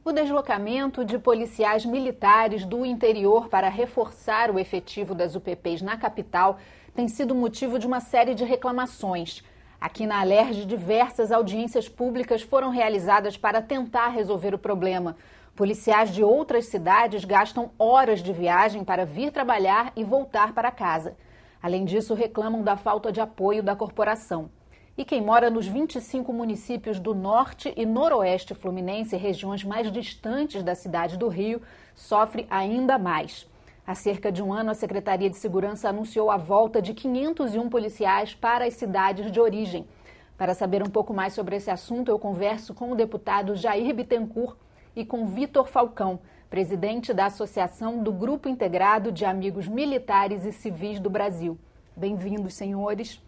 O deslocamento de policiais militares do interior para reforçar o efetivo das UPPs na capital tem sido motivo de uma série de reclamações. Aqui na Alerj, diversas audiências públicas foram realizadas para tentar resolver o problema. Policiais de outras cidades gastam horas de viagem para vir trabalhar e voltar para casa. Além disso, reclamam da falta de apoio da corporação. E quem mora nos 25 municípios do norte e noroeste fluminense, regiões mais distantes da cidade do Rio, sofre ainda mais. Há cerca de um ano, a Secretaria de Segurança anunciou a volta de 501 policiais para as cidades de origem. Para saber um pouco mais sobre esse assunto, eu converso com o deputado Jair Bittencourt e com Vitor Falcão, presidente da Associação do Grupo Integrado de Amigos Militares e Civis do Brasil. Bem-vindos, senhores.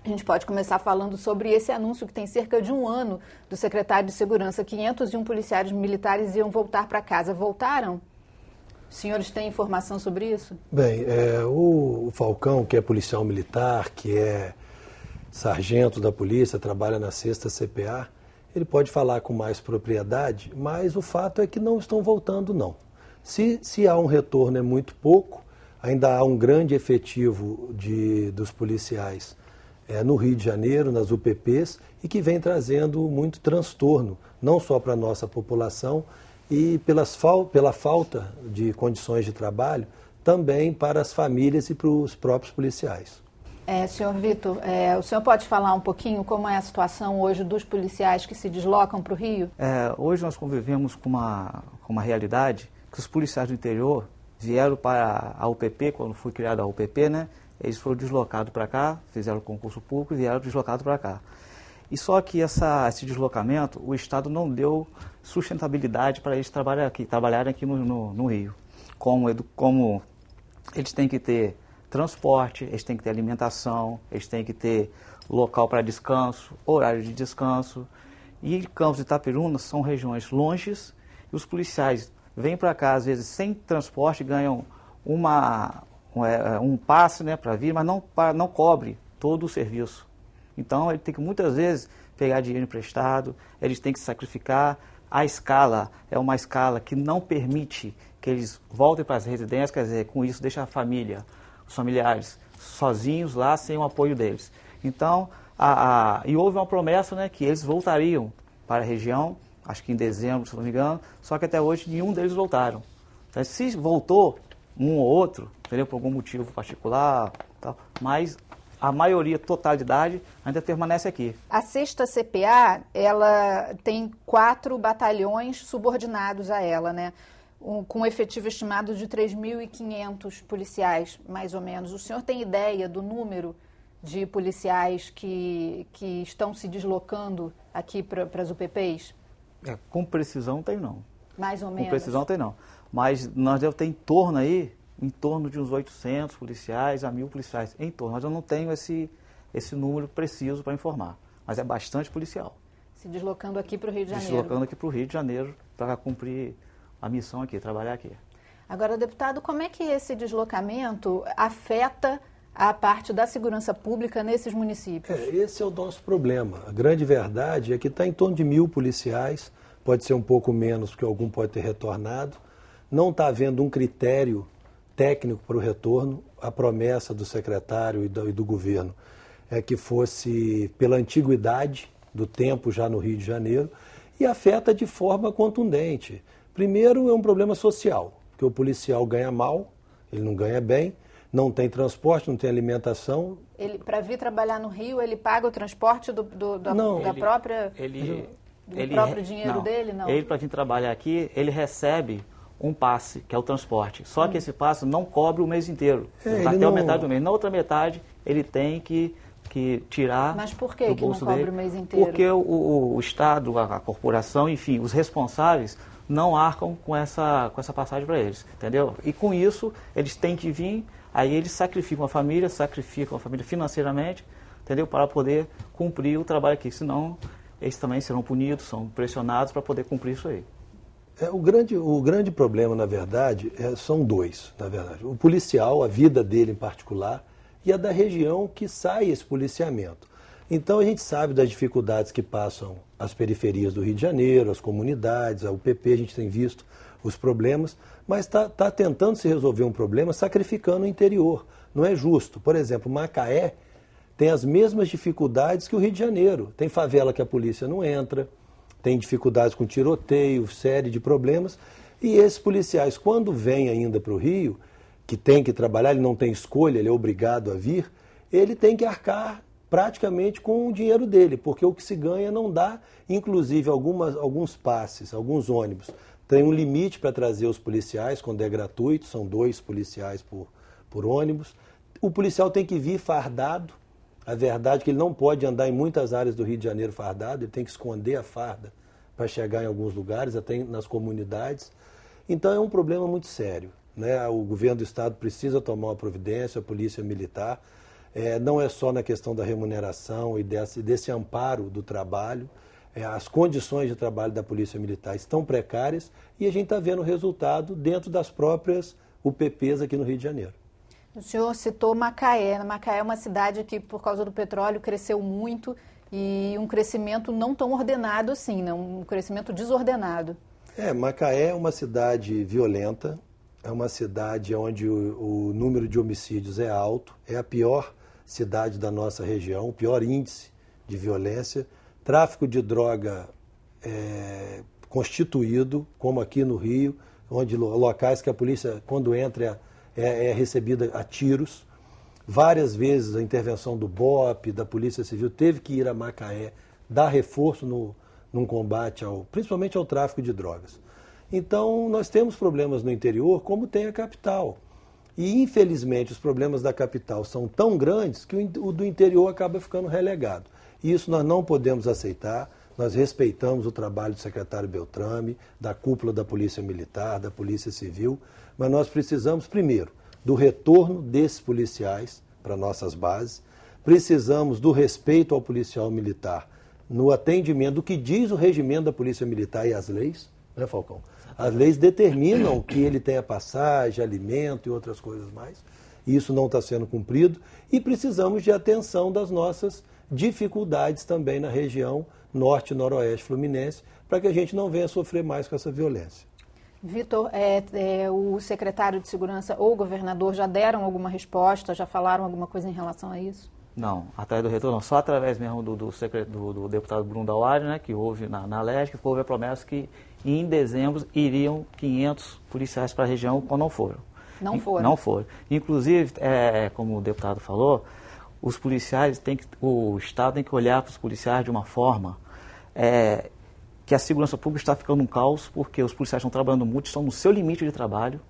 A gente pode começar falando sobre esse anúncio que tem cerca de um ano do secretário de Segurança. 501 policiais militares iam voltar para casa. Voltaram? Os senhores têm informação sobre isso? Bem, o Falcão, que é policial militar, que é sargento da polícia, trabalha na 6ª CPA, ele pode falar com mais propriedade, mas o fato é que não estão voltando, não. Se há um retorno é muito pouco, ainda há um grande efetivo dos policiais no Rio de Janeiro, nas UPPs, e que vem trazendo muito transtorno, não só para a nossa população, e pela falta de condições de trabalho, também para as famílias e para os próprios policiais. Senhor Vitor, o senhor pode falar um pouquinho como é a situação hoje dos policiais que se deslocam para o Rio? Hoje nós convivemos com uma realidade que os policiais do interior vieram para a UPP, quando foi criada a UPP, né? Eles foram deslocados para cá, fizeram concurso público e vieram deslocados para cá. E só que esse deslocamento, o Estado não deu sustentabilidade para eles trabalharem aqui no Rio. Como eles têm que ter transporte, eles têm que ter alimentação, eles têm que ter local para descanso, horário de descanso. E Campos e Itaperuna são regiões longes e os policiais vêm para cá, às vezes, sem transporte, ganham um passe, né, para vir, mas não cobre todo o serviço. Então, ele tem que, muitas vezes, pegar dinheiro emprestado, eles têm que sacrificar. A escala é uma escala que não permite que eles voltem para as residências, quer dizer, com isso deixa a família, os familiares, sozinhos lá, sem o apoio deles. Então, e houve uma promessa, né, que eles voltariam para a região, acho que em dezembro, se não me engano, só que até hoje nenhum deles voltaram. Então, se voltou um ou outro, entendeu, por algum motivo particular, tal, mas a maioria, totalidade, ainda permanece aqui. A 6ª CPA, ela tem 4 batalhões subordinados a ela, né? Com um efetivo estimado de 3.500 policiais, mais ou menos. O senhor tem ideia do número de policiais que estão se deslocando aqui para as UPPs? Com precisão tem não. Mais ou menos? Com precisão tem não. Mas nós devemos ter em torno de uns 800 policiais a 1.000 policiais, em torno. Mas eu não tenho esse número preciso para informar. Mas é bastante policial. Se deslocando aqui para o Rio de Janeiro. Deslocando aqui para o Rio de Janeiro para cumprir a missão aqui, trabalhar aqui. Agora, deputado, como é que esse deslocamento afeta a parte da segurança pública nesses municípios? Esse é o nosso problema. A grande verdade é que está em torno de 1.000 policiais, pode ser um pouco menos, porque algum pode ter retornado. Não está havendo um critério técnico para o retorno. A promessa do secretário e do governo é que fosse pela antiguidade do tempo já no Rio de Janeiro e afeta de forma contundente. Primeiro, é um problema social, porque o policial ganha mal, ele não ganha bem, não tem transporte, não tem alimentação. Para vir trabalhar no Rio, ele paga o transporte do próprio dinheiro dele? Não. Ele, para vir trabalhar aqui, ele recebe um passe, que é o transporte. Só que esse passe não cobre o mês inteiro, até a metade do mês. Na outra metade, ele tem que tirar. Mas por que do bolso não cobre dele, o mês inteiro? Porque o Estado, a corporação, enfim, os responsáveis não arcam com essa passagem para eles, entendeu? E com isso, eles têm que vir, aí eles sacrificam a família financeiramente, entendeu? Para poder cumprir o trabalho aqui, senão eles também serão punidos, são pressionados para poder cumprir isso aí. O grande problema, na verdade, são dois, na verdade. O policial, a vida dele em particular, e a da região que sai esse policiamento. Então a gente sabe das dificuldades que passam as periferias do Rio de Janeiro, as comunidades, a UPP, a gente tem visto os problemas, mas está tentando se resolver um problema sacrificando o interior. Não é justo. Por exemplo, Macaé tem as mesmas dificuldades que o Rio de Janeiro. Tem favela que a polícia não entra, tem dificuldades com tiroteio, série de problemas. E esses policiais, quando vêm ainda para o Rio, que tem que trabalhar, ele não tem escolha, ele é obrigado a vir, ele tem que arcar praticamente com o dinheiro dele, porque o que se ganha não dá, inclusive alguns passes, alguns ônibus. Tem um limite para trazer os policiais, quando é gratuito, são 2 policiais por ônibus. O policial tem que vir fardado. A verdade é que ele não pode andar em muitas áreas do Rio de Janeiro fardado, ele tem que esconder a farda para chegar em alguns lugares, até nas comunidades. Então é um problema muito sério, né? O governo do estado precisa tomar uma providência, a polícia militar. Não é só na questão da remuneração e desse amparo do trabalho. As condições de trabalho da polícia militar estão precárias e a gente está vendo o resultado dentro das próprias UPPs aqui no Rio de Janeiro. O senhor citou Macaé. Macaé é uma cidade que, por causa do petróleo, cresceu muito e um crescimento não tão ordenado assim, né? Um crescimento desordenado. Macaé é uma cidade violenta, é uma cidade onde o número de homicídios é alto, é a pior cidade da nossa região, o pior índice de violência, tráfico de droga constituído, como aqui no Rio, onde locais que a polícia, quando entra, é recebida a tiros. Várias vezes a intervenção do BOP, da Polícia Civil, teve que ir a Macaé dar reforço num combate principalmente ao tráfico de drogas. Então, nós temos problemas no interior, como tem a capital. E, infelizmente, os problemas da capital são tão grandes que o do interior acaba ficando relegado. E isso nós não podemos aceitar. Nós respeitamos o trabalho do secretário Beltrame, da cúpula da Polícia Militar, da Polícia Civil, mas nós precisamos, primeiro, do retorno desses policiais para nossas bases, precisamos do respeito ao policial militar no atendimento do que diz o regimento da Polícia Militar e as leis, né, Falcão? As leis determinam que ele tenha passagem, alimento e outras coisas mais. Isso não está sendo cumprido e precisamos de atenção das nossas dificuldades também na região norte e noroeste fluminense, para que a gente não venha sofrer mais com essa violência. Vitor, o secretário de Segurança ou o governador já deram alguma resposta, já falaram alguma coisa em relação a isso? Não, através do retorno, só através mesmo do deputado Bruno Dauari, né, que houve na LERJ, que houve a promessa que em dezembro iriam 500 policiais para a região, quando não foram. Não foram? Não foram. Inclusive, como o deputado falou, os policiais o Estado tem que olhar para os policiais de uma forma que a segurança pública está ficando um caos, porque os policiais estão trabalhando muito, estão no seu limite de trabalho,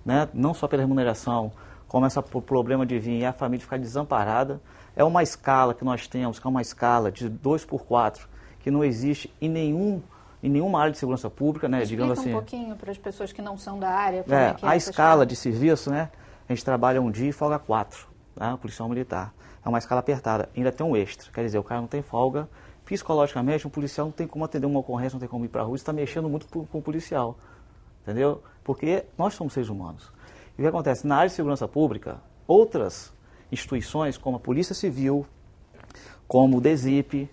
né, não só pela remuneração, como esse problema de vir e a família ficar desamparada. É uma escala que nós temos, que é uma escala de 2x4, que não existe em nenhuma área de segurança pública, né? Digamos assim. Um pouquinho para as pessoas que não são da área. A escala de serviço, né? A gente trabalha um dia e folga 4, né? Policial militar. É uma escala apertada. Ainda tem um extra, quer dizer, o cara não tem folga. Psicologicamente, um policial não tem como atender uma ocorrência, não tem como ir para a rua, está mexendo muito com o policial, entendeu? Porque nós somos seres humanos. E o que acontece? Na área de segurança pública, outras instituições, como a Polícia Civil, como o DESIP,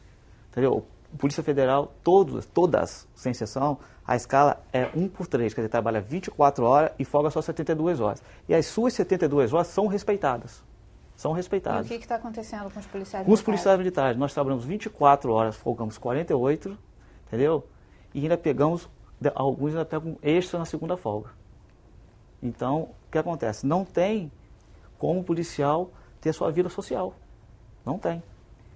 entendeu? Polícia Federal, todas, sem exceção, a escala é 1x3, quer dizer, trabalha 24 horas e folga só 72 horas. E as suas 72 horas são respeitadas. São respeitadas. E o que está acontecendo com os policiais militares? Com os policiais militares, nós trabalhamos 24 horas, folgamos 48, entendeu? E ainda alguns ainda pegam extra na segunda folga. Então, o que acontece? Não tem como o policial ter sua vida social. Não tem.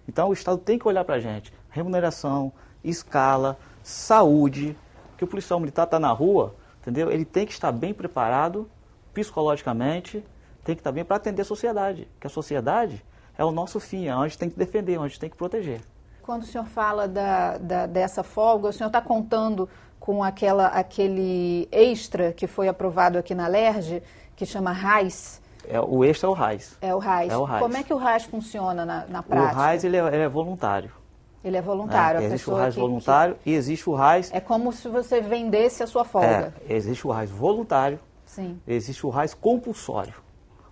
Então, o Estado tem que olhar para a gente. Remuneração, escala, saúde. Que o policial militar está na rua, entendeu? Ele tem que estar bem preparado psicologicamente, tem que estar bem para atender a sociedade. Porque a sociedade é o nosso fim, é onde a gente tem que defender, onde a gente tem que proteger. Quando o senhor fala dessa folga, o senhor está contando com aquele extra que foi aprovado aqui na LERJ, que chama RAIS? O extra é o RAIS. É o RAIS. Como é que o RAIS funciona na prática? O RAIS ele é voluntário. Ele é voluntário. Existe o RAIS voluntário e existe o RAIS... É como se você vendesse a sua folga. Existe o RAIS voluntário. Sim. Existe o RAIS compulsório.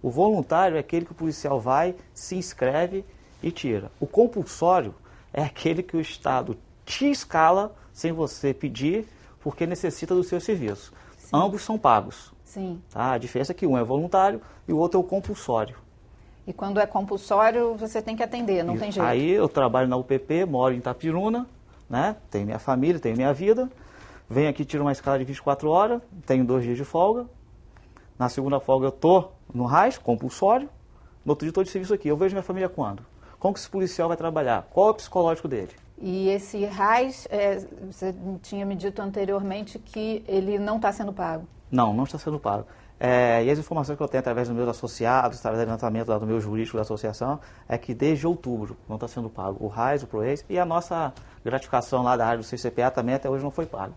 O voluntário é aquele que o policial vai, se inscreve e tira. O compulsório é aquele que o Estado te escala sem você pedir, porque necessita do seu serviço. Sim. Ambos são pagos. Sim. Tá? A diferença é que um é voluntário e o outro é o compulsório. E quando é compulsório, você tem que atender, não tem jeito. Aí eu trabalho na UPP, moro em Itapiruna, né? Tenho minha família, tenho minha vida. Venho aqui, tiro uma escala de 24 horas, tenho 2 dias de folga. Na segunda folga eu estou no RAIS, compulsório. No outro dia estou de serviço aqui. Eu vejo minha família quando? Como que esse policial vai trabalhar? Qual é o psicológico dele? E esse RAIS, você tinha me dito anteriormente que ele não está sendo pago. Não está sendo pago. E as informações que eu tenho através dos meus associados, através do levantamento lá do meu jurídico da associação, é que desde outubro não está sendo pago o RAIS, o PROEIS, e a nossa gratificação lá da área do CCPA também até hoje não foi paga.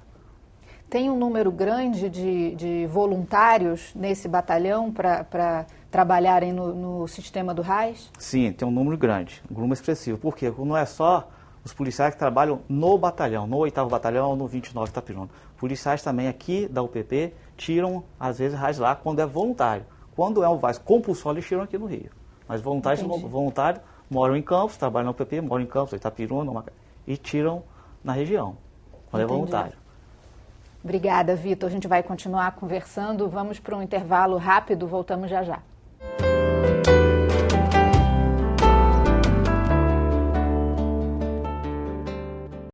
Tem um número grande de voluntários nesse batalhão para trabalharem no sistema do RAIS? Sim, tem um número grande, um número expressivo. Por quê? Porque não é só os policiais que trabalham no batalhão, no 8º Batalhão ou no 29 Itapiruna. Policiais também aqui da UPP tiram, às vezes, RAIS lá quando é voluntário. Quando é um VAS compulsório, eles tiram aqui no Rio. Mas voluntários moram em Campos, trabalham na UPP, moram em Campos, Itapiruna, e tiram na região, quando é voluntário. Obrigada, Vitor. A gente vai continuar conversando. Vamos para um intervalo rápido, voltamos já já.